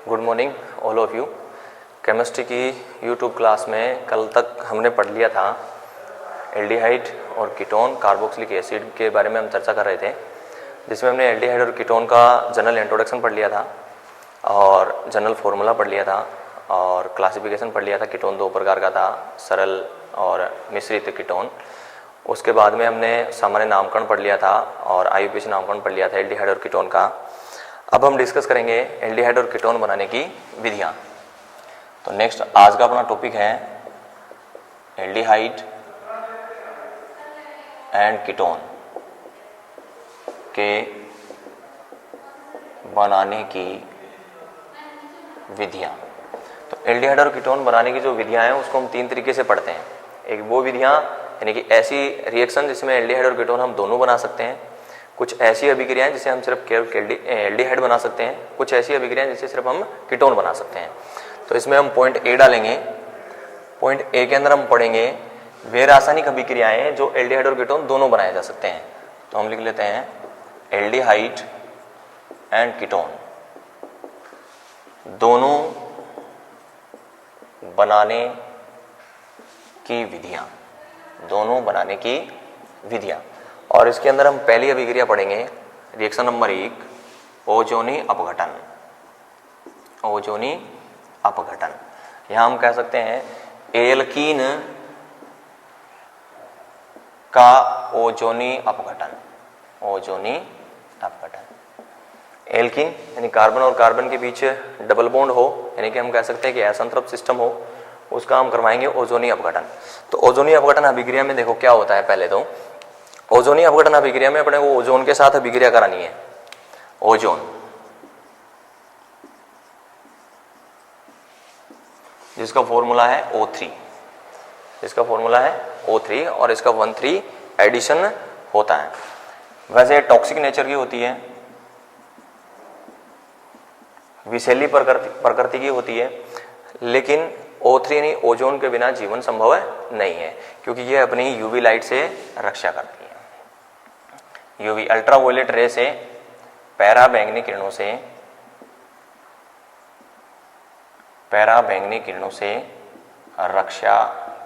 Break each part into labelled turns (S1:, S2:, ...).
S1: Good morning all of you. Chemistry की YouTube class में कल तक हमने पढ़ लिया था एल्डिहाइड और कीटोन कार्बोक्सिलिक एसिड के बारे में हम चर्चा कर रहे थे, जिसमें हमने एल्डिहाइड और कीटोन का जनरल इंट्रोडक्शन पढ़ लिया था और जनरल फार्मूला पढ़ लिया था और क्लासिफिकेशन पढ़ लिया था। कीटोन दो प्रकार का था, सरल और मिश्रित कीटोन। उसके बाद में हमने सामान्य नामकरण पढ़ लिया था और आईयूपीएसी नामकरण पढ़ लिया था एल्डिहाइड और कीटोन का। अब हम डिस्कस करेंगे एल्डिहाइड और कीटोन बनाने की विधियां। तो नेक्स्ट आज का अपना टॉपिक है एल्डिहाइड एंड कीटोन के बनाने की विधियां। तो एल्डिहाइड और कीटोन बनाने की जो विधियां हैं उसको हम तीन तरीके से पढ़ते हैं। एक वो विधियां यानी कि ऐसी रिएक्शन जिसमें एल्डिहाइड और कीटोन हम दोनों बना सकते हैं। कुछ ऐसी अभिक्रियाएं जिसे हम सिर्फ एल्डिहाइड बना सकते हैं, कुछ ऐसी अभिक्रियाएं जिसे सिर्फ हम कीटोन बना सकते हैं। तो इसमें हम पॉइंट ए डालेंगे। पॉइंट ए के अंदर हम पढ़ेंगे वे रासायनिक अभिक्रियाएं जो एल्डिहाइड और कीटोन दोनों बनाए जा सकते हैं। तो हम लिख लेते हैं एल्डिहाइड एंड कीटोन दोनों बनाने की विधियां, दोनों बनाने की विधियां। और इसके अंदर हम पहली अभिक्रिया पढ़ेंगे रिएक्शन नंबर 1, ओजोनी अपघटन। ओजोनी अपघटन, यहां हम कह सकते हैं एल्कीन का ओजोनी अपघटन। ओजोनी अपघटन, एल्कीन यानी कार्बन और कार्बन के बीच डबल बॉन्ड हो, यानी कि हम कह सकते हैं कि असंतृप्त सिस्टम हो, उसका हम करवाएंगे ओजोनी अपघटन। तो ओजोनी अपघटन अभिक्रिया में देखो क्या होता है। पहले तो ओजोनी अपघटन अभिक्रिया में अपने को ओजोन के साथ अभिक्रिया करानी है। ओजोन जिसका फॉर्मूला है O3, जिसका फॉर्मूला है O3 और इसका 1,3 एडिशन होता है। वैसे टॉक्सिक नेचर की होती है, विषैली प्रकृति की होती है, लेकिन O3 यानी ओजोन के बिना जीवन संभव नहीं है, क्योंकि यह अपनी यूवी लाइट से रक्षा करती है। यूवी अल्ट्रावायलेट रे से, पैराबैंगनी किरणों से रक्षा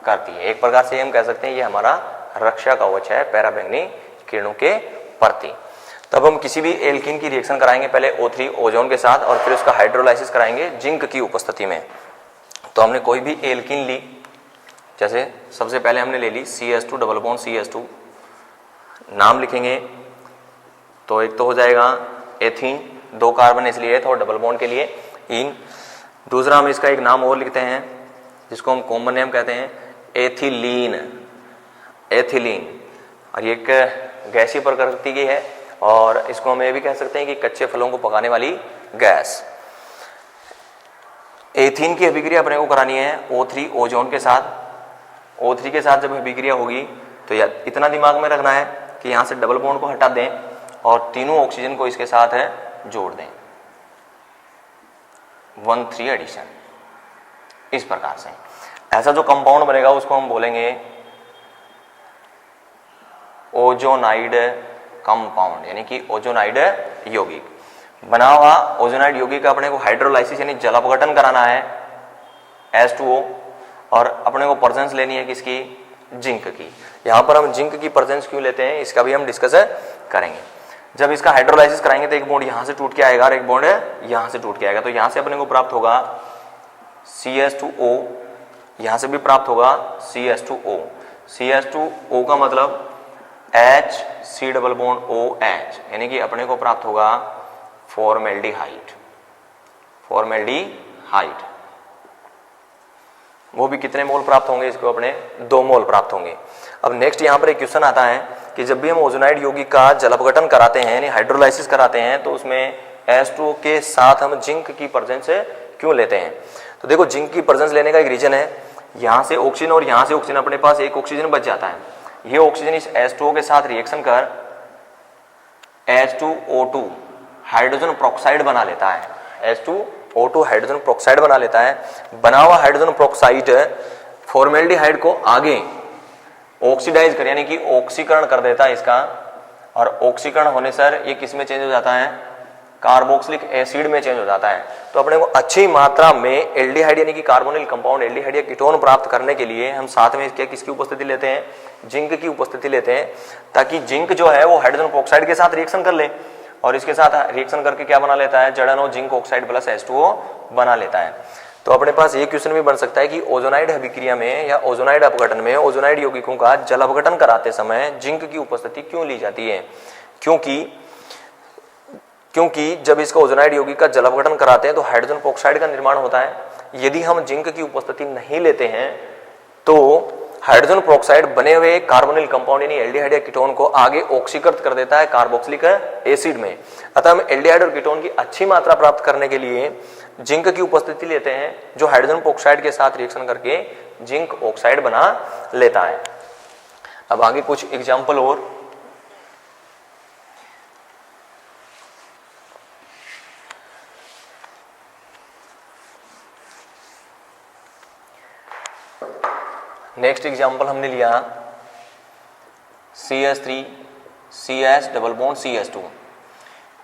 S1: करती है। एक प्रकार से हम कह सकते हैं ये हमारा रक्षा कवच है पैराबैंगनी किरणों के प्रति। तब हम किसी भी एल्कीन की रिएक्शन कराएंगे पहले O3 ओजोन के साथ और फिर उसका हाइड्रोलाइसिस कराएंगे जिंक की उपस्थिति में। तो हमने कोई भी एल्कीन ली, जैसे सबसे पहले हमने ले ली CH2 डबल बॉन्ड CH2, नाम लिखेंगे तो एक तो हो जाएगा एथीन, 2 कार्बन इसलिए एथ और डबल बॉन्ड के लिए इन। दूसरा हम इसका एक नाम और लिखते हैं जिसको हम कॉमन नेम कहते हैं एथिलीन। एथिलीन, और ये एक गैसीय प्रकृति की है और इसको हम ये भी कह सकते हैं कि कच्चे फलों को पकाने वाली गैस। एथीन की अभिक्रिया अपने को करानी है O3 ओजोन के साथ। O3 के साथ जब अभिक्रिया होगी तो इतना दिमाग में रखना है कि यहां से डबल बॉन्ड को हटा दें और तीनों ऑक्सीजन को इसके साथ जोड़ दें, 1,3 एडिशन। इस प्रकार से ऐसा जो कंपाउंड बनेगा उसको हम बोलेंगे ओजोनाइड कंपाउंड, यानी कि ओजोनाइड यौगिक। बना हुआ ओजोनाइड यौगिक का अपने को हाइड्रोलाइसिस यानी जल अपघटन कराना है H2O, और अपने को प्रेजेंस लेनी है किसकी, जिंक की। यहां पर हम जिंक की प्रेजेंस क्यों लेते हैं इसका भी हम डिस्कस करेंगे। जब इसका हाइड्रोलाइसिस कराएंगे तो एक बॉन्ड यहां से टूट के आएगा और एक बॉन्ड यहां से टूट के आएगा। तो यहां से अपने को प्राप्त होगा CH2O, यहां से भी प्राप्त होगा CH2O। CH2O का मतलब HC डबल बॉन्ड OH, यानी कि अपने को प्राप्त होगा फॉर्मेल्डिहाइड। फॉर्मेल्डिहाइड वो भी कितने मोल प्राप्त होंगे, इसको अपने 2 मोल प्राप्त होंगे। अब नेक्स्ट यहाँ पर एक क्वेश्चन आता है कि जब भी हम ओजोनाइड यौगिक का जल अपघटन कराते हैं यानी हाइड्रोलाइसिस कराते हैं तो उसमें H2O के साथ हम जिंक की प्रेजेंस क्यों लेते हैं। तो देखो जिंक की प्रेजेंस लेने का एक रीजन है, यहाँ से ऑक्सीजन और यहाँ से ऑक्सीजन, अपने पास एक ऑक्सीजन बच जाता है। ये ऑक्सीजन इस H2O के साथ रिएक्शन कर H2O2 हाइड्रोजन प्रोक्साइड बना लेता है। H2O2 हाइड्रोजन प्रोक्साइड बना लेता है। बना हुआ हाइड्रोजन प्रोक्साइड फॉर्मेल्डिहाइड को आगे ऑक्सीडाइज कर यानी कि ऑक्सीकरण कर देता है इसका, और ऑक्सीकरण होने से ये किस में चेंज हो जाता है, कार्बोक्सिलिक एसिड में चेंज हो जाता है। तो अपने को अच्छी मात्रा में एल्डिहाइड यानी कि कार्बोनिल कंपाउंड एल्डिहाइड या कीटोन प्राप्त करने के लिए हम साथ में क्या किसकी उपस्थिति लेते हैं, जिंक की उपस्थिति लेते हैं, ताकि जिंक जो है वो हाइड्रोजन ऑक्साइड के साथ रिएक्शन कर ले और इसके साथ रिएक्शन करके क्या बना लेता है, जड़नो जिंक ऑक्साइड प्लस H2O बना लेता है। तो अपने पास ये क्वेश्चन भी बन सकता है कि ओजोनाइड अभिक्रिया में या ओजोनाइड अपघटन में ओजोनाइड यौगिकों का जल अपघटन कराते समय जिंक की उपस्थिति क्यों ली जाती है। क्योंकि जब इसका ओजोनाइड यौगिक का जल अपघटन कराते हैं तो हाइड्रोजन ऑक्साइड का निर्माण होता है। यदि हम जिंक की उपस्थिति नहीं लेते हैं तो हाइड्रोजन पेरोक्साइड बने हुए कार्बोनिल कंपाउंड यानी एल्डिहाइड या कीटोन को आगे ऑक्सीकृत कर देता है कार्बोक्सिलिक एसिड में। अतः हम एल्डिहाइड और कीटोन की अच्छी मात्रा प्राप्त करने के लिए जिंक की उपस्थिति लेते हैं, जो हाइड्रोजन पेरोक्साइड के साथ रिएक्शन करके जिंक ऑक्साइड बना लेता है। अब आगे कुछ एग्जाम्पल और। नेक्स्ट एग्जाम्पल हमने लिया CH3 CH double bond CH2,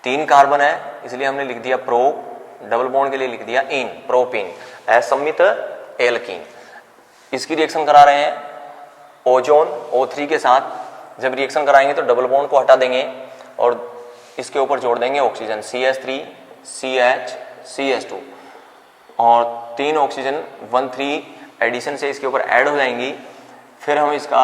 S1: 3 carbon है इसलिए हमने लिख दिया प्रो, डबल बॉन्ड के लिए लिख दिया इन, प्रोपीन, असमित एल्कीन। इसकी रिएक्शन करा रहे हैं ओजोन O3 के साथ। जब रिएक्शन कराएंगे तो डबल बॉन्ड को हटा देंगे और इसके ऊपर जोड़ देंगे ऑक्सीजन CH3 CH CH2 और 3 ऑक्सीजन 1,3 एडिशन से इसके ऊपर ऐड हो जाएंगी। फिर हम इसका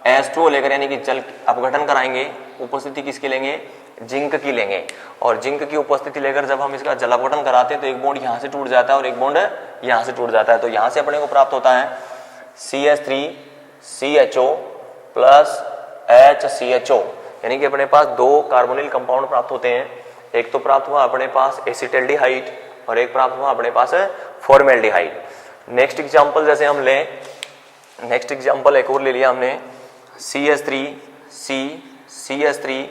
S1: H2O लेकर यानी कि जल अपघटन कराएंगे। उपस्थिति किसकी लेंगे, जिंक की लेंगे और जिंक की उपस्थिति लेकर जब हम इसका जल अपघटन कराते हैं तो एक बॉन्ड यहाँ से टूट जाता है और एक बॉन्ड यहाँ से टूट जाता है। तो यहाँ से अपने को प्राप्त होता है CH3 CHO प्लस HCHO, यानी कि अपने पास 2 कार्बोनिल कंपाउंड प्राप्त होते हैं। एक तो प्राप्त हुआ अपने पास एसिटाल्डिहाइड और एक प्राप्त हुआ अपने पास फॉर्मेल्डिहाइड। नेक्स्ट एग्जांपल जैसे हम लें, नेक्स्ट एग्जांपल एक और ले लिया हमने CH3 CH3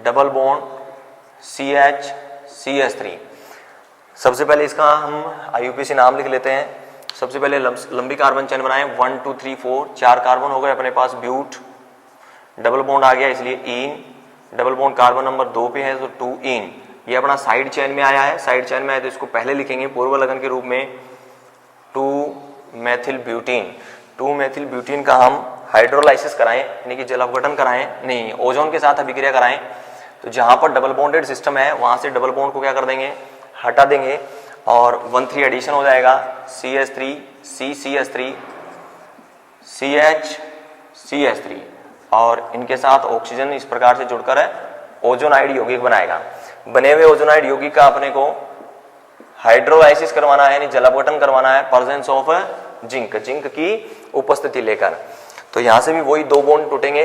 S1: double bond CH CH3। सबसे पहले इसका हम IUPAC नाम लिख लेते हैं। सबसे पहले लंबी कार्बन चेन बनाए 1 2 3 4, 4 कार्बन हो गए अपने पास, ब्यूट, डबल बॉन्ड आ गया इसलिए इन, डबल बॉन्ड कार्बन नंबर 2 पे है तो 2 इन। ये अपना साइड चेन में आया है, साइड चेन में आया तो इसको पहले लिखेंगे पूर्व लगन के रूप में 2 मेथिल ब्यूटीन। 2 मेथिल ब्यूटीन का हम हाइड्रोलाइसिस कराएं यानी कि जल अपघटन कराएं, नहीं ओजोन के साथ अभिक्रिया कराएं तो जहां पर डबल बॉन्डेड सिस्टम है वहां से डबल बॉन्ड को क्या कर देंगे, हटा देंगे और 1,3 एडिशन हो जाएगा CH3 CCH3 CH CH3 और इनके साथ ऑक्सीजन इस प्रकार से जुड़कर ओजोनाइड यौगिक बनाएगा। बने हुए ओजोनाइड यौगिक का अपने को हाइड्रोलाइसिस करवाना है यानी जल अपघटन करवाना है प्रेजेंस ऑफ जिंक, जिंक की उपस्थिति लेकर। तो यहां से भी वही 2 बॉन्ड टूटेंगे,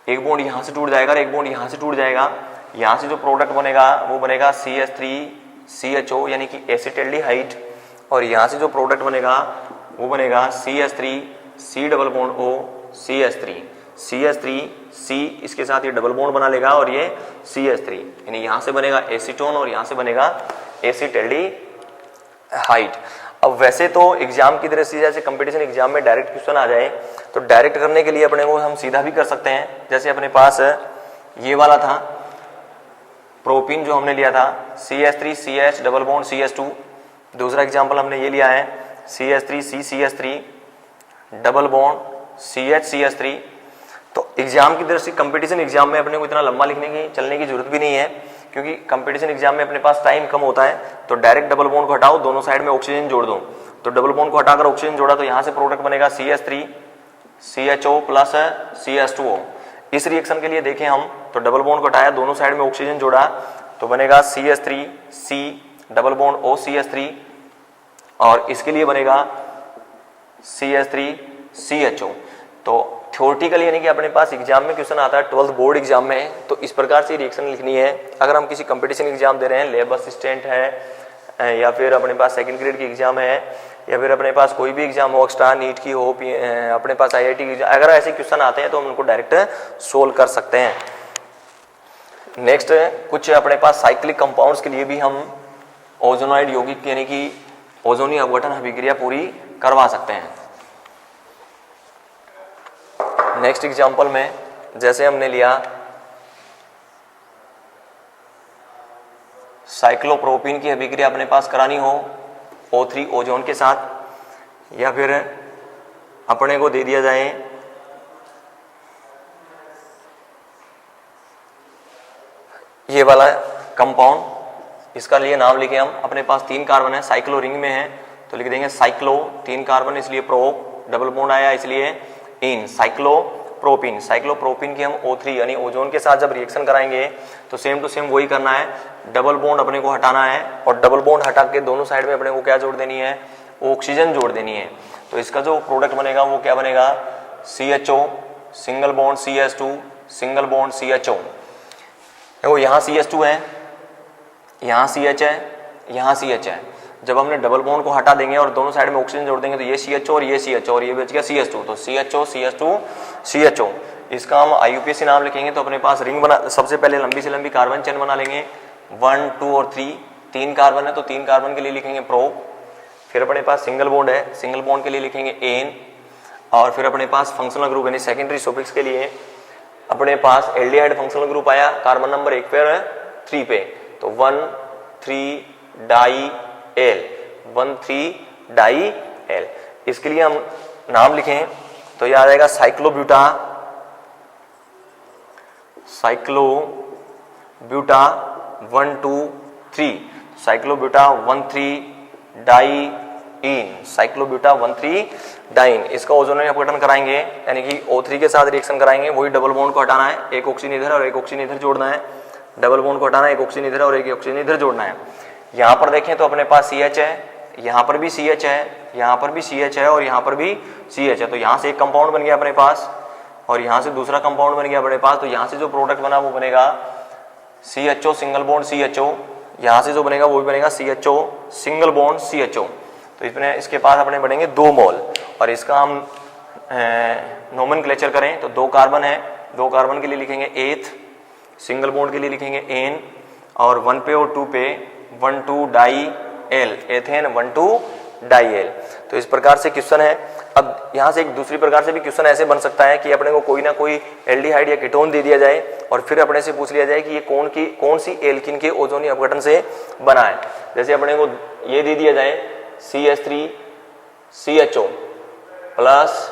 S1: एक बॉन्ड यहां से टूट जाएगा और एक बॉन्ड यहां से टूट जाएगा। यहां से जो प्रोडक्ट बनेगा वो बनेगा CH3 CHO यानी कि एसिटाल्डिहाइड और यहां से जो प्रोडक्ट बनेगा वो बनेगा CH3 C double bond O CH3 CH3 C, इसके साथ ये डबल बॉन्ड बना लेगा और ये CH3 यानी यहां से बनेगा एसीटोन और यहां से बनेगा एसिटाल्डिहाइड। अब वैसे तो एग्जाम की दृष्टि से जैसे कंपटीशन एग्जाम में डायरेक्ट क्वेश्चन आ जाए तो डायरेक्ट करने के लिए अपने को हम सीधा भी कर सकते हैं। जैसे अपने पास ये वाला था प्रोपीन जो हमने लिया था CH3 CH double bond CH2। दूसरा एग्जांपल हमने ये लिया है CH3 CCH3 double bond CH CH3। तो एग्जाम की दृष्टि कंपटीशन एग्जाम में अपने को इतना लंबा लिखने की चलने की जरूरत भी नहीं है क्योंकि कंपटीशन एग्जाम में अपने पास टाइम कम होता है। तो डायरेक्ट डबल बॉन्ड को हटाओ, दोनों साइड में ऑक्सीजन जोड़ दो। तो डबल बॉन्ड को हटाकर ऑक्सीजन जोड़ा तो यहां से प्रोडक्ट बनेगा CH3 CHO प्लस CH2O। इस रिएक्शन के लिए देखें हम तो डबल बॉन्ड को हटाया, दोनों साइड में ऑक्सीजन जोड़ा तो बनेगा CH3 C double bond O CH3 और इसके लिए बनेगा CH3 CHO। तो थ्योरेटिकली यानी कि अपने पास एग्जाम में क्वेश्चन आता है 12th बोर्ड एग्जाम में तो इस प्रकार से रिएक्शन लिखनी है। अगर हम किसी कंपटीशन एग्जाम दे रहे हैं, लैब असिस्टेंट है या फिर अपने पास सेकंड ग्रेड की एग्जाम है या फिर अपने पास कोई भी एग्जाम हो, एक्स्ट्रा नीट की हो, अपने पास IIT की एग्जाम, अगर ऐसे क्वेश्चन आते हैं तो हम उनको डायरेक्ट सोल्व कर सकते हैं। नेक्स्ट कुछ अपने पास साइक्लिक कंपाउंड्स के लिए भी हम ओजोनाइड यौगिक यानी कि ओजोनी अपघटन अभिक्रिया पूरी करवा सकते हैं। नेक्स्ट एग्जांपल में जैसे हमने लिया साइक्लोप्रोपीन की अभिक्रिया अपने पास करानी हो O3 ओजोन के साथ, या फिर अपने को दे दिया जाए ये वाला कंपाउंड, इसका लिए नाम लिखे हम, अपने पास 3 कार्बन है, साइक्लो रिंग में है तो लिख देंगे साइक्लो 3 कार्बन, इसलिए प्रोप डबल बॉन्ड आया इसलिए इन साइक्लोप्रोपीन। साइक्लोप्रोपीन की हम O3 यानी ओजोन के साथ जब रिएक्शन कराएंगे तो सेम टू सेम वही करना है, डबल बॉन्ड अपने को हटाना है और डबल बॉन्ड हटा के दोनों साइड में अपने को क्या जोड़ देनी है, ऑक्सीजन जोड़ देनी है। तो इसका जो प्रोडक्ट बनेगा वो क्या बनेगा, CHO single bond CH2 single bond CHO। देखो यहाँ CH2 है, यहाँ CH है, यहाँ CH है, जब हमने डबल बॉन्ड को हटा देंगे और दोनों साइड में ऑक्सीजन जोड़ देंगे तो ये CHO और ये CHO और ये बच गया CH2, तो CHO CH2 CHO। इसका हम IUPAC नाम लिखेंगे तो अपने पास रिंग बना, सबसे पहले लंबी से लंबी कार्बन चेन बना लेंगे 1 2 और 3, 3 कार्बन है तो 3 कार्बन के लिए लिखेंगे प्रो, फिर अपने पास सिंगल बॉन्ड है, सिंगल बॉन्ड के लिए लिखेंगे एन, और फिर अपने पास फंक्शनल ग्रुप यानी सेकेंडरी सफिक्स के लिए अपने पास एल्डिहाइड फंक्शनल ग्रुप आया कार्बन नंबर 1 पे 3 पे, तो 1,3 डाई एल, 1,3 डाई एल। इसके लिए हम नाम लिखें तो यह आ जाएगा साइक्लोब्यूटा, साइक्लोब्यूटा 1 2 3, साइक्लोब्यूटा 1,3 डाई इन, साइक्लोब्यूटा 1,3 डाइन। इसका ओजोन में अपघटन कराएंगे यानी कि O3 के साथ रिएक्शन कराएंगे, वही डबल बॉन्ड को हटाना है, एक ऑक्सीजन इधर और एक ऑक्सीजन इधर जोड़ना है, डबल बॉन्ड को हटाना है, एक ऑक्सीजन इधर और एक ऑक्सीजन इधर जोड़ना है। यहाँ पर देखें तो अपने पास CH है, यहाँ पर भी CH है, यहाँ पर भी CH है और यहाँ पर भी CH है, तो यहाँ से एक कंपाउंड बन गया अपने पास और यहाँ से दूसरा कंपाउंड बन गया अपने पास, तो यहाँ से जो प्रोडक्ट बना वो बनेगा CHO सिंगल बॉन्ड CHO, यहाँ से जो बनेगा वो भी बनेगा CHO सिंगल बॉन्ड CHO। तो इसमें इसके पास अपने बनेंगे 2 मोल और इसका हम नोमेनक्लेचर करें तो 2 कार्बन है, 2 कार्बन के लिए लिखेंगे एथ, सिंगल बॉन्ड के लिए लिखेंगे एन, और 1 पे और 2 पे 1 2 diyl, ethane 1 2 diyl. तो इस प्रकार से क्वेश्चन है। अब यहाँ से एक दूसरी प्रकार से भी क्वेश्चन ऐसे बन सकता है कि अपने को कोई ना कोई एल्डिहाइड या कीटोन दे दिया जाए और फिर अपने से पूछ लिया जाए कि ये कौन सी एल्कीन के ओजोनी अपघटन से बना है। जैसे अपने को ये दे दिया जाए CH3 CHO प्लस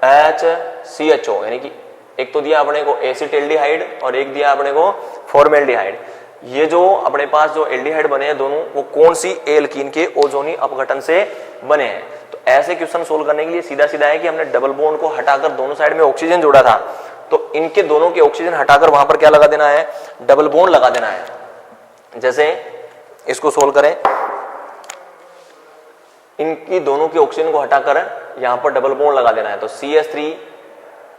S1: HCHO, यानी कि एक तो दिया अपने को एसिटिल्डिहाइड और एक दिया अपने को फॉर्मेल्डिहाइड। ये जो अपने पास जो एल्डिहाइड बने हैं दोनों, वो कौन सी एल्कीन के ओजोनी अपघटन से बने हैं। तो ऐसे क्वेश्चन सोल्व करने के लिए सीधा सीधा है कि हमने डबल बॉन्ड को हटाकर दोनों साइड में ऑक्सीजन जोड़ा था, तो इनके दोनों के ऑक्सीजन हटाकर वहां पर क्या लगा देना है, डबल बॉन्ड लगा देना है। जैसे इसको सोल्व करें, इनकी दोनों के ऑक्सीजन को हटाकर यहां पर डबल बॉन्ड लगा देना है, तो CH3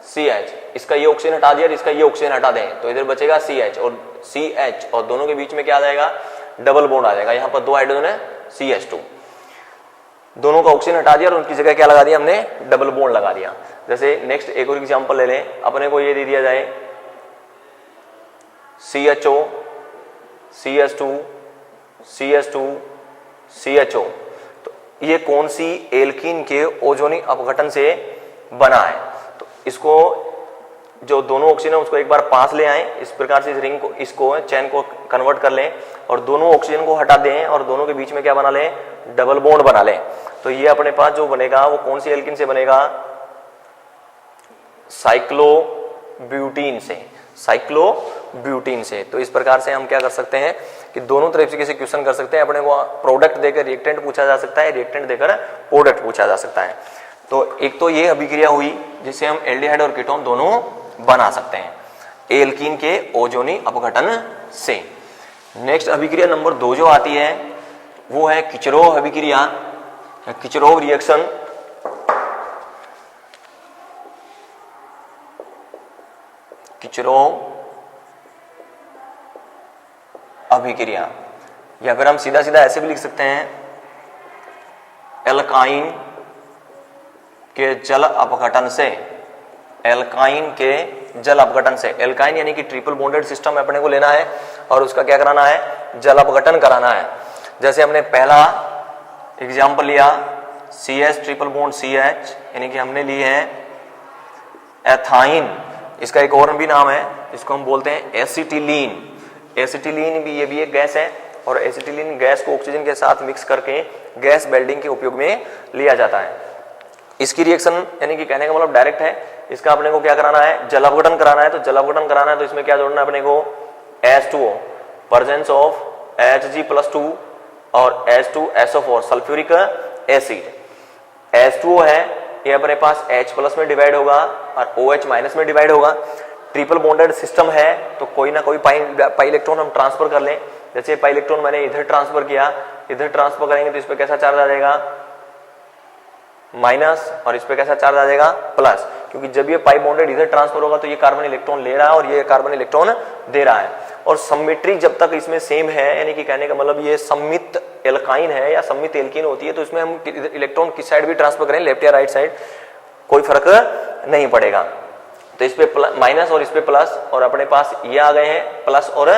S1: CH, इसका ये ऑक्सीजन हटा दिया और इसका ये ऑक्सीजन हटा दें तो इधर बचेगा CH और CH और दोनों के बीच में क्या आ जाएगा, डबल बॉन्ड आ जाएगा। यहाँ पर 2 हाइड्रोजन है CH2, दोनों का ऑक्सीजन हटा दिया और उनकी जगह क्या लगा दिया हमने, डबल बॉन्ड लगा दिया। जैसे नेक्स्ट एक और एग्जांपल ले लें, अपने को ये दे दिया जाए CHO CH2 CH2 CHO, तो ये कौन सी एल्कीन के ओजोनी अपघटन से बना है। तो इसको जो दोनों ऑक्सीजन है उसको एक बार पास ले आए, इस प्रकार से इस रिंग को, इसको चैन को कन्वर्ट कर लें और दोनों ऑक्सीजन को हटा दें और दोनों के बीच में क्या बना लें, डबल बॉन्ड बना लें। तो ये अपने पास जो बनेगा वो कौन सी एल्कीन से बनेगा, साइक्लोब्यूटीन से, साइक्लोब्यूटीन से। तो इस प्रकार से हम क्या कर सकते हैं कि दोनों तरफ से कैसे क्वेश्चन कर सकते हैं, अपने को प्रोडक्ट देकर रिएक्टेंट पूछा जा सकता है, रिएक्टेंट देकर प्रोडक्ट पूछा जा सकता है। तो एक तो ये अभिक्रिया हुई जिससे हम एल्डिहाइड और कीटोन दोनों बना सकते हैं एल्कीन के ओजोनी अपघटन से। नेक्स्ट अभिक्रिया नंबर 2 जो आती है वो है किचरोव अभिक्रिया, किचरोव रिएक्शन। किचरोव अभिक्रिया, या फिर हम सीधा सीधा ऐसे भी लिख सकते हैं, एल्काइन के जल अपघटन से, एल्काइन के जल अपघटन से। एल्काइन यानी कि ट्रिपल बॉन्डेड सिस्टम अपने को लेना है और उसका क्या कराना है, जल अपघटन कराना है। जैसे हमने पहला एग्जाम्पल लिया CH ट्रिपल बॉन्ड CH, यानी कि हमने ली है एथाइन, इसका एक और भी नाम है, इसको हम बोलते हैं एसिटिलीन। एसिटिलीन भी, ये भी एक गैस है और एसिटिलीन गैस को ऑक्सीजन के साथ मिक्स करके गैस वेल्डिंग के उपयोग में लिया जाता है। इसकी रिएक्शन यानी कि कहने का मतलब डायरेक्ट है, इसका अपने को क्या कराना है, जल अपघटन कराना है। तो जल अपघटन कराना है तो इसमें क्या जोड़ना है अपने को, H2O, प्रेजेंस ऑफ Hg+2 और H2SO4 सल्फ्यूरिक एसिड। H2O है ये अपने पास H+ में डिवाइड होगा और OH- में डिवाइड होगा। ट्रिपल बॉन्डेड सिस्टम है तो कोई ना कोई पाई इलेक्ट्रॉन हम ट्रांसफर कर लें। जैसे पाई इलेक्ट्रॉन मैंने इधर ट्रांसफर किया, इधर ट्रांसफर करेंगे तो इस पे कैसा चार्ज आ जाएगा, माइनस, और इस पे कैसा चार्ज आ जाएगा, प्लस, क्योंकि जब ये पाई बॉन्डेड इधर ट्रांसफर होगा तो ये कार्बन इलेक्ट्रॉन ले रहा है और ये कार्बन इलेक्ट्रॉन दे रहा है। और सिमेट्री जब तक इसमें सेम है, यानी कि कहने का मतलब ये सममित एल्काइन है या सममित एल्कीन होती है, तो इसमें हम इलेक्ट्रॉन किस साइड भी ट्रांसफर करें, लेफ्ट या राइट साइड, कोई फर्क नहीं पड़ेगा। तो इस पे माइनस और इस पे प्लस, और अपने पास ये आ गए हैं प्लस और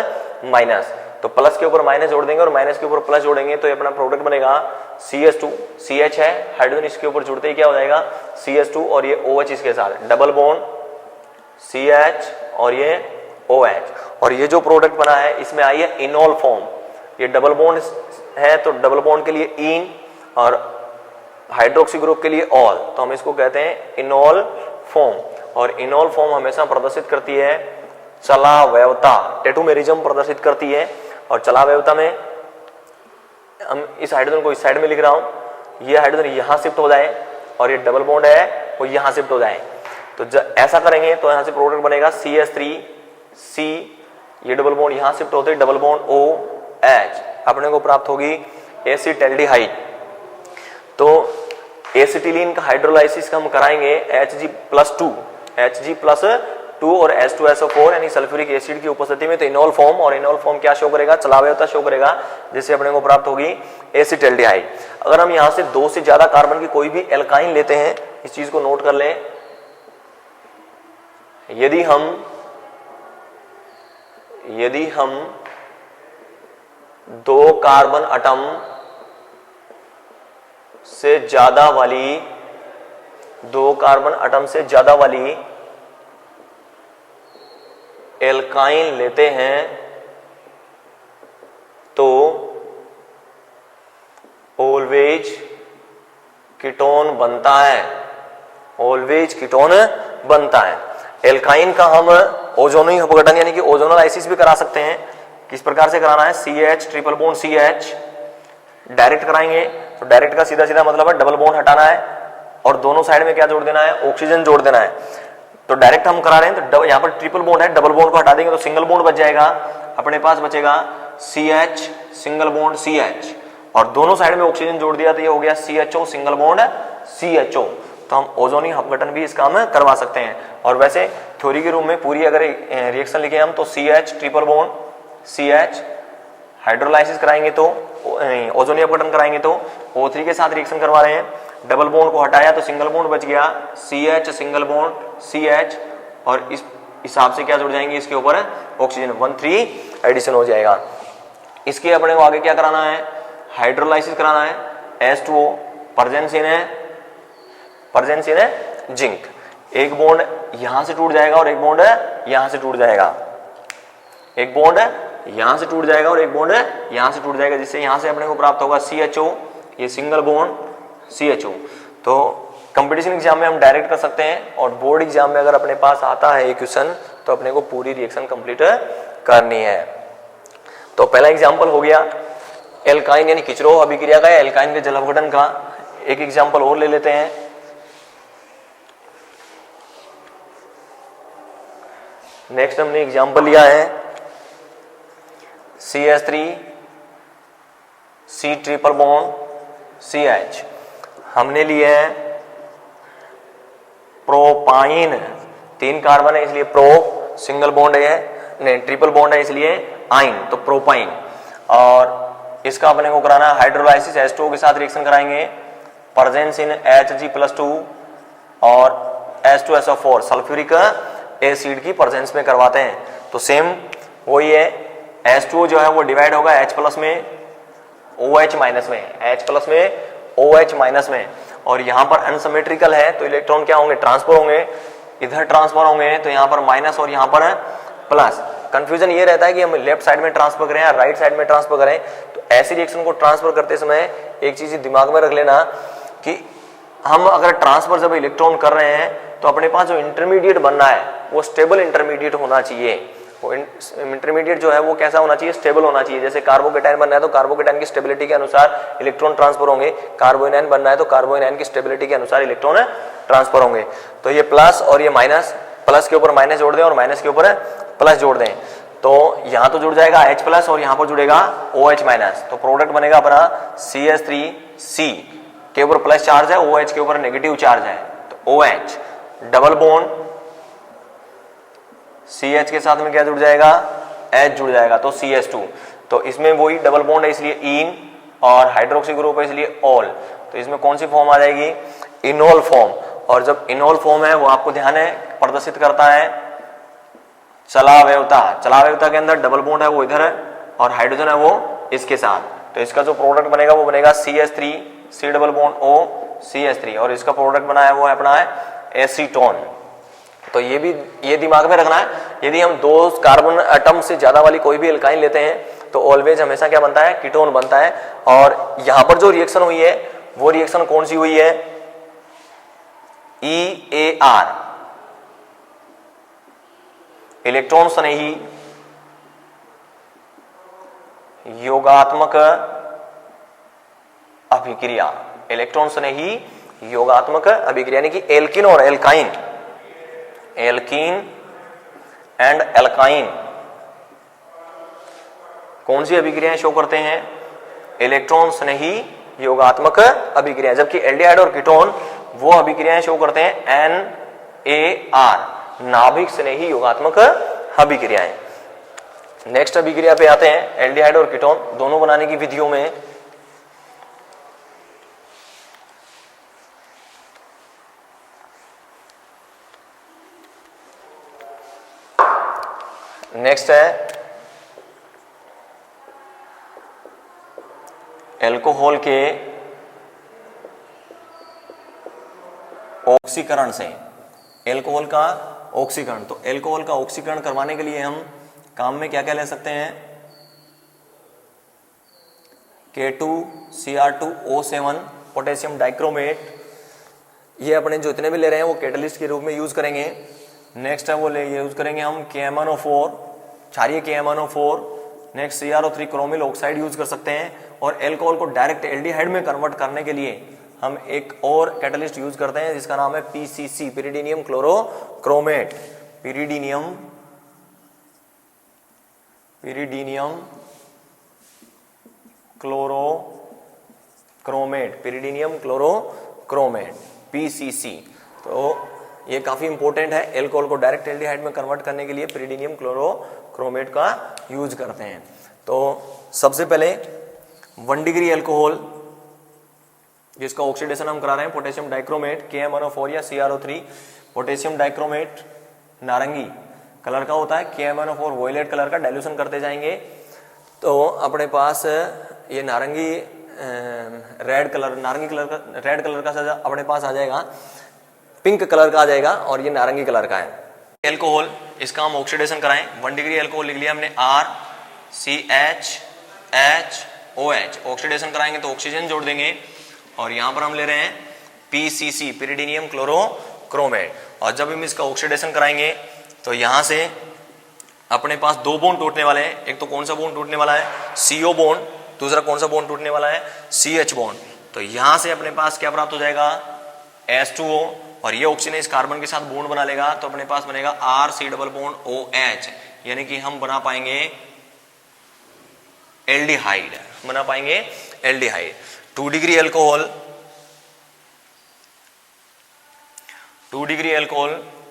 S1: माइनस, तो प्लस के ऊपर माइनस जोड़ देंगे और माइनस के ऊपर प्लस जोड़ेंगे तो ये अपना प्रोडक्ट बनेगा CH2, CH है, हाइड्रोजन इसके ऊपर जुड़ते ही क्या हो जाएगा CH2 और ये OH इसके साथ डबल बॉन्ड CH और ये OH, और ये जो प्रोडक्ट बना है इसमें आई है इनॉल फॉर्म। ये डबल बॉन्ड है तो डबल बॉन्ड के लिए इन और हाइड्रोक्सी ग्रुप के लिए ऑल, तो हम इसको कहते हैं इनॉल फॉर्म। और इनॉल फॉर्म हमेशा प्रदर्शित करती है चलावयवता, टेटोमेरिज्म प्रदर्शित करती है। और चलावयवता में हम इस हाइड्रोजन को इस साइड में लिख रहा हूं, ये हाइड्रोजन यहां शिफ्ट हो जाए और ये डबल बॉन्ड है वो यहां शिफ्ट हो जाए, तो ऐसा करेंगे तो यहां से प्रोडक्ट बनेगा CH3C, ये डबल बॉन्ड यहां शिफ्ट होते डबल बॉन्ड OH, अपने को प्राप्त होगी एसिटैल्डिहाइड। तो एसिटिलीन का हाइड्रोलाइसिस हम कराएंगे Hg+2 और H2SO4 यानी सल्फ्यूरिक एसिड की उपस्थिति में, तो इनॉल फॉर्म, और इनॉल फॉर्म क्या शो करेगा, चलावयवता शो करेगा, जिससे अपने को प्राप्त होगी एसिटैल्डिहाइड। अगर हम यहां से 2 से ज्यादा कार्बन की कोई भी एल्काइन लेते हैं, इस चीज को नोट कर लें, यदि हम 2 कार्बन एटम से ज्यादा वाली 2 कार्बन एटम से ज्यादा वाली एल्काइन लेते हैं तो ऑलवेज कीटोन बनता है, ऑलवेज कीटोन बनता है। एल्काइन का हम ओजोनी अपघटन यानी कि ओजोनोलाइसिस भी करा सकते हैं। किस प्रकार से कराना है, CH triple bond CH direct कराएंगे, तो डायरेक्ट का सीधा सीधा मतलब है डबल बॉन्ड हटाना है और दोनों साइड में क्या जोड़ देना है, ऑक्सीजन जोड़ देना है। तो डायरेक्ट हम करा रहे हैं तो यहां पर ट्रिपल बॉन्ड है, डबल बॉन्ड को हटा देंगे तो सिंगल बॉन्ड बच जाएगा, अपने पास बचेगा CH सिंगल बॉन्ड CH, और दोनों साइड में ऑक्सीजन जोड़ दिया तो ये हो गया CHO सिंगल बॉन्ड CHO। तो हम ओजोनी अपघटन भी इस काम करवा सकते हैं। और वैसे थ्योरी के रूप में पूरी अगर रिएक्शन लिखे हम तो CH triple bond CH hydrolysis कराएंगे तो ओजोनी अपघटन कराएंगे तो O3 के साथ रिएक्शन करवा रहे हैं, डबल बॉन्ड को हटाया तो सिंगल बॉन्ड बच गया CH सिंगल बॉन्ड CH, और इस हिसाब से क्या जुड़ जाएंगे इसके ऊपर ऑक्सीजन 1,3 एडिशन हो जाएगा। इसके अपने को आगे क्या कराना है, हाइड्रोलाइसिस कराना है H2O, प्रेजेंस इन जिंक, एक बॉन्ड यहां से टूट जाएगा और एक बॉन्ड यहां से टूट जाएगा, एक बॉन्ड यहां से टूट जाएगा और एक बॉन्ड यहां से टूट जाएगा, जिससे यहां से अपने को प्राप्त होगा CHO, ये सिंगल बॉन्ड CHO। तो कंपटीशन एग्जाम में हम डायरेक्ट कर सकते हैं, और बोर्ड एग्जाम में अगर अपने पास आता है ये क्वेश्चन तो अपने को पूरी रिएक्शन कंप्लीट करनी है। तो पहला एग्जांपल हो गया एल्काइन यानी किचरोव अभिक्रिया का, एल्काइन के जल अपघटन का। एक एग्जांपल और ले लेते हैं, नेक्स्ट हमने एग्जांपल लिया है CH3C ट्रिपल बॉन्ड CH, हमने लिए हैं प्रोपाइन, 3 कार्बन है इसलिए प्रो, सिंगल बॉन्ड है नहीं ट्रिपल बॉन्ड है इसलिए आइन, तो प्रोपाइन। और इसका अपने को कराना हाइड्रोलाइसिस H2O के साथ रिएक्शन कराएंगे, प्रेजेंस इन Hg+2 और H2SO4 सल्फ्यूरिक एसिड की प्रेजेंस में करवाते हैं। तो सेम वही है, H2O जो है वो डिवाइड होगा H+ में OH- में, H+ में OH- में, और यहां पर अनसिमेट्रिकल है तो इलेक्ट्रॉन क्या होंगे, ट्रांसफर होंगे, इधर ट्रांसफर होंगे तो यहां पर माइनस और यहां पर प्लस, कंफ्यूजन ये रहता है कि हम लेफ्ट साइड में ट्रांसफर करें या राइट साइड में ट्रांसफर करें। तो ऐसी रिएक्शन को ट्रांसफर करते समय एक चीज दिमाग में रख लेना कि हम अगर ट्रांसफर जब इलेक्ट्रॉन कर रहे हैं तो अपने पास जो इंटरमीडिएट बनना है वो स्टेबल इंटरमीडिएट होना चाहिए। वो इंटरमीडिएट जो है वो कैसा होना चाहिए, स्टेबल होना चाहिए। जैसे कार्बोकेटाइन बनना है तो कार्बोकेटाइन की स्टेबिलिटी के अनुसार इलेक्ट्रॉन ट्रांसफर होंगे, कार्बोनाइन बनना है तो कार्बोनाइन की स्टेबिलिटी के अनुसार इलेक्ट्रॉन ट्रांसफर होंगे। तो ये प्लस और ये माइनस, प्लस के ऊपर माइनस जोड़ दें और माइनस के ऊपर प्लस जोड़ दें, तो यहां तो जुड़ जाएगा H प्लस और यहां पर जुड़ेगा OH माइनस। तो प्रोडक्ट बनेगा अपना CH3C, के ऊपर प्लस चार्ज है, OH के ऊपर नेगेटिव चार्ज है, तो OH डबल बॉन्ड CH के साथ में क्या जुड़ जाएगा, H जुड़ जाएगा, तो CH2। तो इसमें वही डबल बॉन्ड है इसलिए इन, और हाइड्रोक्सी ग्रुप है इसलिए ऑल। तो इसमें कौन सी फॉर्म आ जाएगी, इनोल फॉर्म। और जब इनोल फॉर्म है वो आपको ध्यान है प्रदर्शित करता है चलावयवता। चलावयवता के अंदर डबल बॉन्ड है वो इधर है और हाइड्रोजन है वो इसके साथ। तो इसका जो प्रोडक्ट बनेगा वो बनेगा CH3 C double bond O CH3, और इसका प्रोडक्ट बना है वो अपना है एसीटोन। तो ये दिमाग में रखना है, यदि हम दो कार्बन एटम से ज्यादा वाली कोई भी एल्काइन लेते हैं तो ऑलवेज हमेशा क्या बनता है, कीटोन बनता है। और यहां पर जो रिएक्शन हुई है वो रिएक्शन कौन सी हुई है, EAR, इलेक्ट्रॉन स्नेही योगात्मक अभिक्रिया। इलेक्ट्रॉन स्नेही योगात्मक अभिक्रिया यानी कि एल्किन और एल्काइन, एल्कीन एंड एल्काइन कौन सी अभिक्रियाएं शो करते हैं, इलेक्ट्रॉन स्नेही योगात्मक अभिक्रिया। जबकि एल्डिहाइड और कीटोन वो अभिक्रियाएं शो करते हैं NAR, नाभिक स्नेही योगात्मक अभिक्रियाएं। नेक्स्ट अभिक्रिया पे आते हैं, एल्डिहाइड और कीटोन दोनों बनाने की विधियों में नेक्स्ट है एल्कोहल के ऑक्सीकरण से, एल्कोहल का ऑक्सीकरण। तो एल्कोहल का ऑक्सीकरण करवाने के लिए हम काम में क्या क्या ले सकते हैं, K2Cr2O7 पोटेशियम डाइक्रोमेट, ये अपने जो इतने भी ले रहे हैं वो कैटलिस्ट के रूप में यूज करेंगे। नेक्स्ट है वो यूज करेंगे हम KMnO4, क्षारीय KMnO4। Next CrO3 chromyl oxide use कर सकते हैं। और एल्कोहल को डायरेक्ट एल्डिहाइड में कन्वर्ट करने के लिए हम एक और कैटलिस्ट यूज करते हैं जिसका नाम है PCC, pyridinium chlorochromate. Pyridinium chlorochromate, pyridinium chlorochromate PCC। तो ये काफी इंपॉर्टेंट है, एल्कोहल को डायरेक्ट एल्डिहाइड में कन्वर्ट करने के लिए पिरिडीनियम क्लोरोक्रोमेट का यूज करते हैं। तो सबसे पहले 1 डिग्री एल्कोहल जिसका ऑक्सीडेशन हम करा रहे हैं पोटेशियम डाइक्रोमेट KMnO4 या CrO3। पोटेशियम डाइक्रोमेट नारंगी कलर का होता है, KMnO4 वॉयलेट कलर का। डाइल्यूशन करते जाएंगे तो अपने पास ये नारंगी रेड कलर का अपने पास आ जाएगा, पिंक कलर का आ जाएगा और ये नारंगी कलर का है एल्कोहल। इसका हम ऑक्सीडेशन कराएं, 1 डिग्री एल्कोहल लिख लिया हमने RCHHOH। ऑक्सीडेशन कराएंगे तो ऑक्सीजन जोड़ देंगे और यहां पर हम ले रहे हैं PCC, पिरिडीनियम क्लोरोक्रोमेट। और जब हम इसका ऑक्सीडेशन कराएंगे तो यहां से अपने पास 2 बॉन्ड टूटने वाले हैं। एक तो कौन सा बॉन्ड टूटने वाला है, CO बॉन्ड। दूसरा कौन सा बॉन्ड टूटने वाला है, CH बॉन्ड। तो यहां से अपने पास क्या प्राप्त हो जाएगा, H2O, और ये ऑक्सीजन इस कार्बन के साथ बॉन्ड बना लेगा तो अपने पास बनेगा RC डबल बॉन्ड OH, यानी कि हम बना पाएंगे एल्डिहाइड, बना पाएंगे एल्डिहाइड। 2 डिग्री एल्कोहल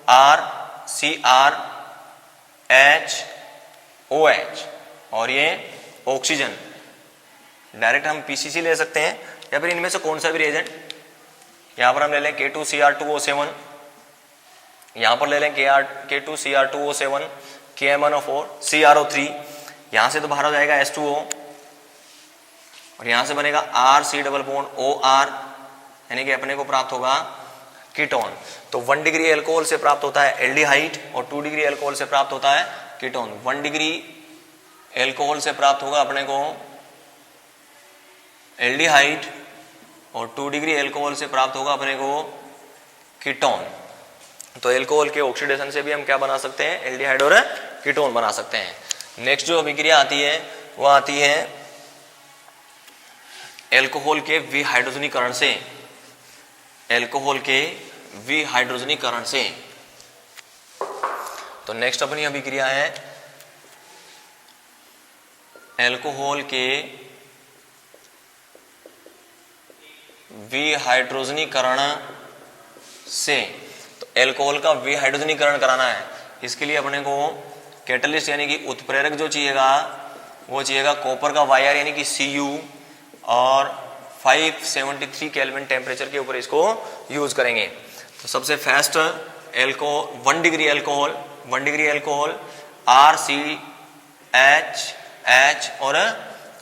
S1: RCrHOH और ये ऑक्सीजन। डायरेक्ट हम PCC ले सकते हैं या फिर इनमें से कौन सा भी रिएजेंट। यहां पर हम ले लें K2Cr2O7, यहां पर ले लें K2Cr2O7, KMnO4, CrO3। यहां से तो बाहर हो जाएगा H2O और यहां से बनेगा RC डबल बॉन्ड OR, यानी कि अपने को प्राप्त होगा कीटोन। तो 1 डिग्री एल्कोहल से प्राप्त होता है एल्डिहाइड और 2 डिग्री एल्कोहल से प्राप्त होता है कीटोन। 1 डिग्री एल्कोहल से प्राप्त होगा अपने को एल्डिहाइड और 2 डिग्री एल्कोहल से प्राप्त होगा अपने को कीटोन। तो एल्कोहल के ऑक्सीडेशन से भी हम क्या बना सकते हैं, एल्डिहाइड और कीटोन बना सकते हैं। नेक्स्ट जो अभिक्रिया आती है वो आती है एल्कोहल के विहाइड्रोजनीकरण से। एल्कोहल के विहाइड्रोजनीकरण से। तो नेक्स्ट अपनी अभिक्रिया है एल्कोहल के विहाइड्रोजनीकरण से। तो एल्कोहल का विहाइड्रोजनीकरण कराना है, इसके लिए अपने को कैटलिस्ट यानी कि उत्प्रेरक जो चाहिएगा वो चाहिएगा कॉपर का वायर यानी कि Cu, और 573 केल्विन टेम्परेचर के ऊपर इसको यूज करेंगे। तो सबसे फास्ट 1 डिग्री एल्कोहल RCH और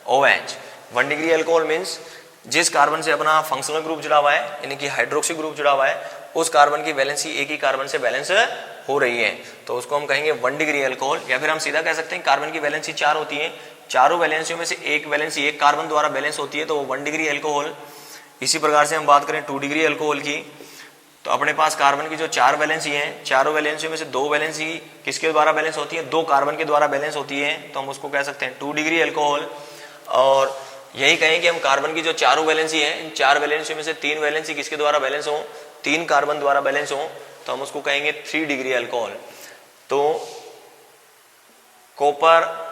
S1: OH। 1 डिग्री एल्कोहल मीन्स जिस कार्बन से अपना फंक्शनल ग्रुप जुड़ा हुआ है यानी कि हाइड्रोक्सी ग्रुप जुड़ा हुआ है उस कार्बन की वैलेंसी एक ही कार्बन से बैलेंस हो रही है, तो उसको हम कहेंगे 1 डिग्री एल्कोहल। या फिर हम सीधा कह सकते हैं कार्बन की वैलेंसी 4 होती है, चारों वैलेंसियों में से एक वैलेंसी एक कार्बन द्वारा बैलेंस होती है, तो 1 डिग्री एल्कोहल। इसी प्रकार से हम बात करें 2 डिग्री एल्कोहल की, तो अपने पास कार्बन की जो 4 वैलेंसी है, चारों वैलेंसियों में से 2 वैलेंसी किसके द्वारा बैलेंस होती है, 2 कार्बन के द्वारा बैलेंस होती है, तो हम उसको कह सकते हैं 2 डिग्री एल्कोहल। और यही कहें कि हम कार्बन की जो चारों वैलेंसी है, इन 4 वैलेंसियों में से 3 वैलेंसी किसके द्वारा बैलेंस हो, 3 कार्बन द्वारा बैलेंस हो, तो हम उसको कहेंगे 3 डिग्री एल्कोहल। तो कॉपर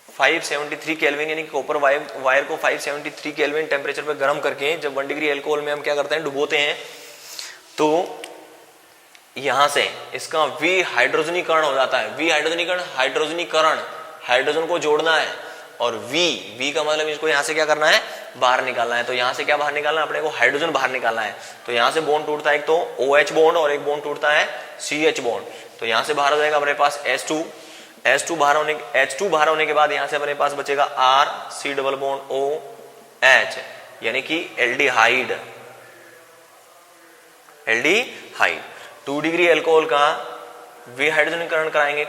S1: 573 केल्विन यानी कॉपर वायर को 573 केल्विन टेम्परेचर पर गर्म करके जब 1 डिग्री एल्कोहल में हम क्या करते हैं, डुबोते हैं, तो यहां से इसका विहाइड्रोजनीकरण हो जाता है। हाइड्रोजनीकरण, हाइड्रोजन को जोड़ना है, और वी का मतलब इसको यहां से क्या करना है, बाहर निकालना है। तो यहां से क्या बाहर निकालना है, अपने को हाइड्रोजन बाहर निकालना है। तो यहां से बॉन्ड टूटता है, एक तो OH बॉन्ड और एक बॉन्ड टूटता है CH बॉन्ड। तो यहां से बाहर हो जाएगा अपने पास H2 बाहर होने के बाद यहां से अपने पास बचेगा RC डबल बॉन्ड OH यानी कि एल्डिहाइड। 2 डिग्री एल्कोहल का विहाइड्रोजनीकरण कराएंगे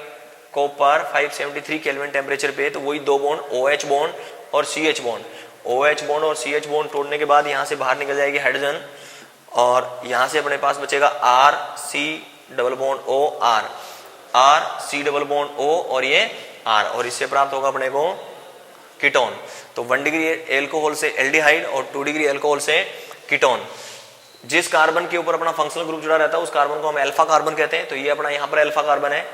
S1: कॉपर 573 केल्विन टेम्परेचर पे, तो वही 2 बॉन्ड OH बॉन्ड और CH बॉन्ड। OH बॉन्ड और CH बॉन्ड तोड़ने के बाद यहां से बाहर निकल जाएगी हाइड्रोजन, और यहां से अपने पास बचेगा RC double bond OR, RC double bond O और ये R, और इससे प्राप्त होगा अपने को कीटोन। तो 1 डिग्री एल्कोहल से एल्डिहाइड और 2 डिग्री एल्कोहल से कीटोन। जिस कार्बन के ऊपर अपना फंक्शनल ग्रुप जुड़ा रहता है उस कार्बन को हम अल्फा कार्बन कहते हैं। तो ये अपना यहाँ पर अल्फा कार्बन है,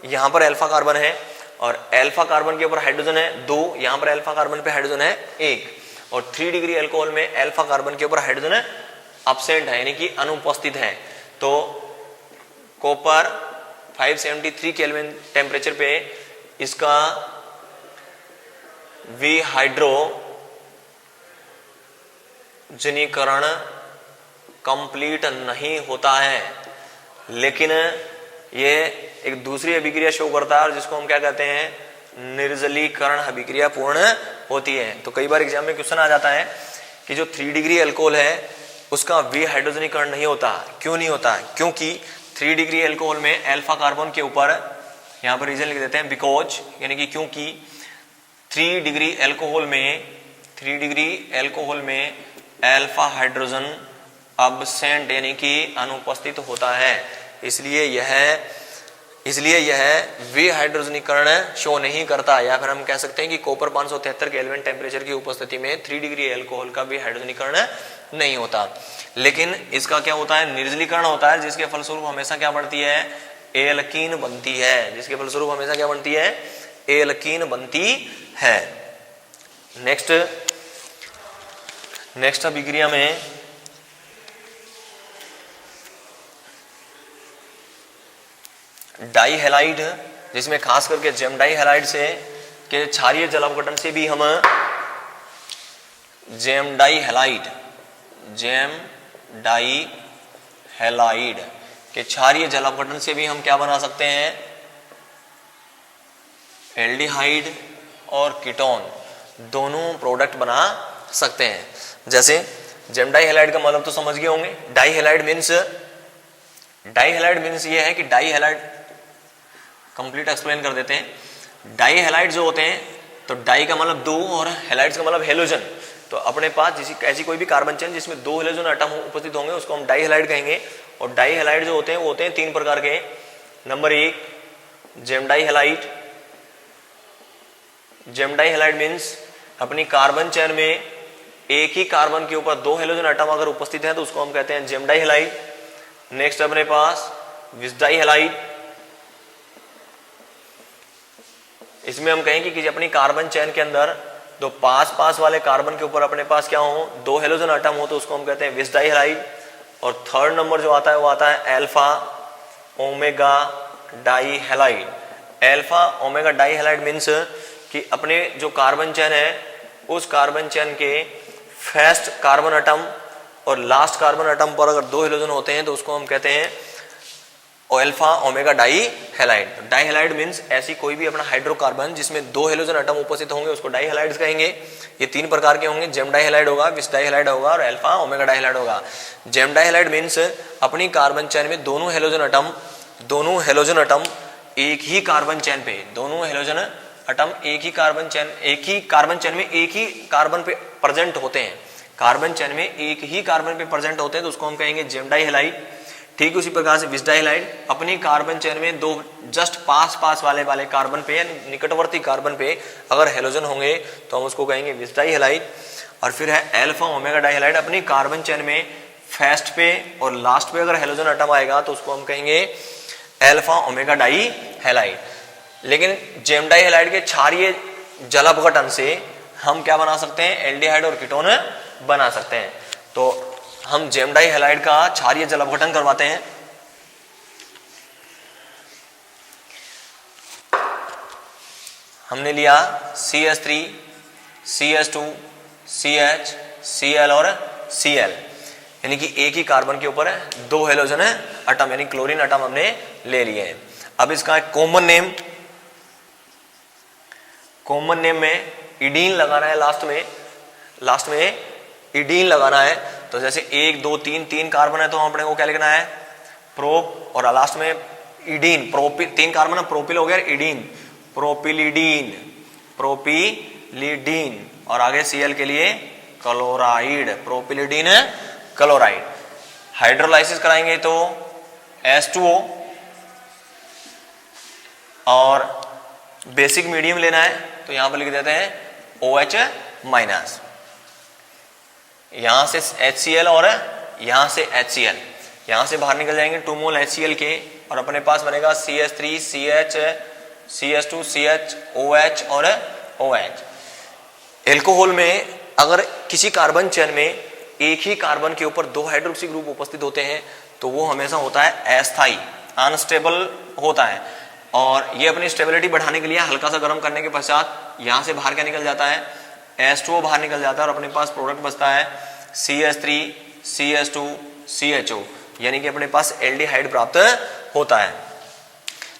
S1: यहाँ पर अल्फा कार्बन है, और अल्फा कार्बन के ऊपर हाइड्रोजन है 2, यहाँ पर अल्फा कार्बन पे हाइड्रोजन है 1, और 3 डिग्री एल्कोहल में अल्फा कार्बन के ऊपर हाइड्रोजन अब्सेंट है यानी कि अनुपस्थित है। तो कॉपर 573 केल्विन टेम्परेचर पे इसका विहाइड्रोजनीकरण कंप्लीट नहीं होता है, लेकिन ये एक दूसरी अभिक्रिया शो करता है जिसको हम क्या कहते हैं, निर्जलीकरण अभिक्रिया पूर्ण होती है। तो कई बार एग्जाम में क्वेश्चन आ जाता है कि जो 3 डिग्री एल्कोहल है उसका विहाइड्रोजनीकरण नहीं होता। क्यों नहीं होता? क्योंकि 3 डिग्री एल्कोहल में अल्फा कार्बन के ऊपर, यहाँ पर रीजन लिख देते हैं बिकॉज, यानी कि क्योंकि 3 डिग्री एल्कोहल में अल्फा हाइड्रोजन अब्सेंट यानी कि अनुपस्थित होता है, इसलिए यह विहाइड्रोजनीकरण शो नहीं करता। या फिर हम कह सकते हैं कि कॉपर 573 केल्विन टेम्परेचर की उपस्थिति में 3 डिग्री एल्कोहल का विहाइड्रोजनीकरण नहीं होता। लेकिन इसका क्या होता है, निर्जलीकरण होता है, जिसके फलस्वरूप हमेशा क्या बढ़ती है, एल्कीन बनती है। जिसके फलस्वरूप हमेशा क्या बनती है, एल्कीन बनती है। नेक्स्ट अभिक्रिया में डाइहैलाइड, जिसमें खास करके जेम डाइहैलाइड से के क्षारीय जल अपघटन से भी हम जेम डाइहैलाइड के क्षारीय जल अपघटन से भी हम क्या बना सकते हैं, एल्डिहाइड और कीटोन दोनों प्रोडक्ट बना सकते हैं। जैसे जेम डाइहैलाइड का मतलब तो समझ गए होंगे। डाइहैलाइड मीन्स ये है कि कंप्लीट एक्सप्लेन कर देते हैं। डाई हैलाइड जो होते हैं, तो डाई का मतलब दो और हैलाइड्स का मतलब हेलोजन। तो अपने पास ऐसी कोई भी कार्बन चेन जिसमें दो हेलोजन आटम उपस्थित होंगे उसको हम डाई हैलाइड कहेंगे। और डाई हैलाइड जो होते हैं वो होते हैं तीन प्रकार के। नंबर एक, जेमडाई हैलाइड। जेमडाई हैलाइड मीन्स अपनी कार्बन चेन में एक ही कार्बन के ऊपर दो हेलोजन आटम अगर उपस्थित है तो उसको हम कहते हैं जेमडाई हैलाइड। नेक्स्ट अपने पास विसडाई हैलाइड। इसमें हम कहेंगे कि अपनी कार्बन चेन के अंदर दो पास वाले कार्बन के ऊपर अपने पास क्या हो, दो हेलोजन आटम हो तो उसको हम कहते हैं विसडाई हैलाइड। और थर्ड नंबर जो आता है वो आता है alpha omega die halide. Alpha omega dihalide means कि अपने जो कार्बन चेन है उस कार्बन चेन के फर्स्ट कार्बन आटम और लास्ट कार्बन आटम पर अगर दो हेलोजन होते हैं तो उसको हम कहते हैं alpha omega dihalide. Dihalide means ऐसी कोई भी अपना हाइड्रोकार्बन जिसमें दो हेलोजन आटम उपस्थित होंगे उसको डाई हैलाइड्स कहेंगे। ये तीन प्रकार के होंगे, जेमडाई हैलाइड होगा, विसडाई हैलाइड होगा और अल्फा ओमेगा डाई हैलाइड होगा। जेमडाई हैलाइड मीन्स अपनी कार्बन चेन में दोनों हेलोजन आटम एक ही कार्बन चेन पे, दोनों हेलोजन आटम एक ही कार्बन चेन में एक ही कार्बन पे प्रेजेंट होते हैं, कार्बन चेन में एक ही कार्बन पे प्रेजेंट होते हैं तो उसको हम कहेंगे जेमडाई हैलाइड। ठीक उसी प्रकार से विसडाई हैलाइड, अपनी कार्बन चेन में दो जस्ट पास वाले कार्बन पे यानी निकटवर्ती कार्बन पे अगर हेलोजन होंगे तो हम उसको कहेंगे विसडाई हैलाइड। और फिर है अल्फा ओमेगा डाई हैलाइड, अपनी कार्बन चेन में फर्स्ट पे और लास्ट पे अगर हेलोजन आटम आएगा तो उसको हम कहेंगे अल्फा ओमेगा डाई हैलाइड। लेकिन जेमडाई हैलाइड के क्षारीय जल अपघटन से हम क्या बना सकते हैं, एल्डिहाइड और कीटोन बना सकते हैं। तो हम जेमडाई हैलाइड का क्षारीय जल अपघटन करवाते हैं। हमने लिया CH3, CH2, CH, Cl और Cl, यानी कि एक ही कार्बन के ऊपर दो हेलोजन आटम यानी क्लोरीन आटम हमने ले लिए हैं। अब इसका कॉमन नेम में इडीन लगाना है, लास्ट में इडीन लगाना है। तो जैसे 1 2 3 कार्बन है तो अपने को क्या लिखना है, प्रोप, और लास्ट में इडीन, तीन कार्बन है, प्रोपिल हो गया, इडीन, प्रोपिलिडीन और आगे Cl के लिए क्लोराइड, प्रोपिलिडीन क्लोराइड। हाइड्रोलाइसिस कराएंगे तो H2O और बेसिक मीडियम लेना है तो यहां पर लिख देते हैं OH माइनस, यहां से HCl और यहां से HCl, यहां से बाहर निकल जाएंगे 2 मोल HCl के और अपने पास बनेगा CH3, CH, CH2, CH, OH और OH। एल्कोहल में अगर किसी कार्बन चेन में एक ही कार्बन के ऊपर दो हाइड्रोक्सी ग्रुप उपस्थित होते हैं तो वो हमेशा होता है अस्थाई, अनस्टेबल होता है। और ये अपनी स्टेबिलिटी बढ़ाने के लिए हल्का सा गर्म करने के पश्चात यहां से बाहर क्या निकल जाता है, H2O बाहर निकल जाता है और अपने पास प्रोडक्ट बचता है CH3, CH2, CHO, यानी कि अपने पास एल्डिहाइड प्राप्त होता है।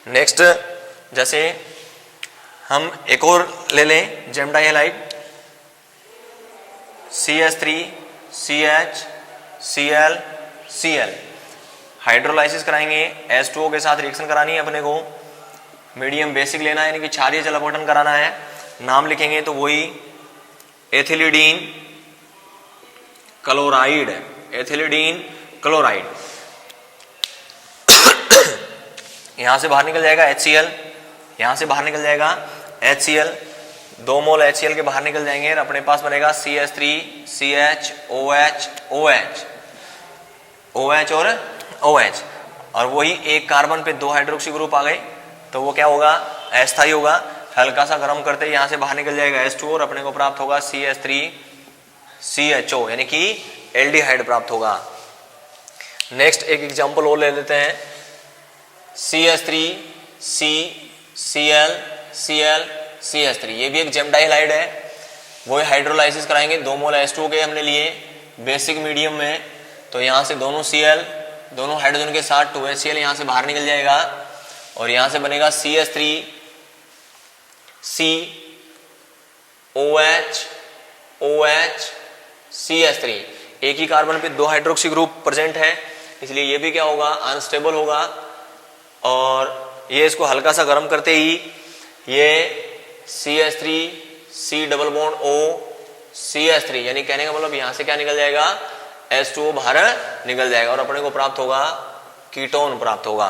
S1: नेक्स्ट जैसे हम एक और ले लें gem di halide, CH3, CH, Cl, Cl, hydrolysis कराएंगे, H2O के साथ रिएक्शन करानी है अपने को, मीडियम बेसिक लेना है यानी कि क्षारीय जल अपघटन कराना है। नाम लिखेंगे तो वही एथिलीडीन क्लोराइड, एथिलीडीन क्लोराइड। यहां से बाहर निकल जाएगा HCl, यहां से बाहर निकल जाएगा HCl, 2 मोल HCl के बाहर निकल जाएंगे और अपने पास बनेगा CH3, CH, OH, OH, OH और OH। और वही एक कार्बन पे दो हाइड्रोक्सी ग्रुप आ गए तो वो क्या होगा, अस्थाई होगा। हल्का सा गर्म करते यहां से बाहर निकल जाएगा H2O और अपने को प्राप्त होगा CH3, CHO, यानी कि एल्डिहाइड प्राप्त होगा। नेक्स्ट एक एग्जांपल और ले लेते हैं, CH3, C, Cl, Cl, CH3, ये भी एक जेमडाई हैलाइड है। वो हाइड्रोलाइसिस कराएंगे, 2 मोल H2O के हमने लिए बेसिक मीडियम में, तो यहां से दोनों Cl, दोनों हाइड्रोजन के साथ 2HCl यहां से बाहर निकल जाएगा और यहां से बनेगा CH3, C, OH, OH, CH3। एक ही कार्बन पे दो हाइड्रोक्सी ग्रुप प्रेजेंट है इसलिए ये भी क्या होगा, अनस्टेबल होगा। और ये इसको हल्का सा गर्म करते ही ये CH3 C double bond O CH3, यानी कहने का मतलब यहां से क्या निकल जाएगा, H2O बाहर निकल जाएगा और अपने को प्राप्त होगा कीटोन प्राप्त होगा।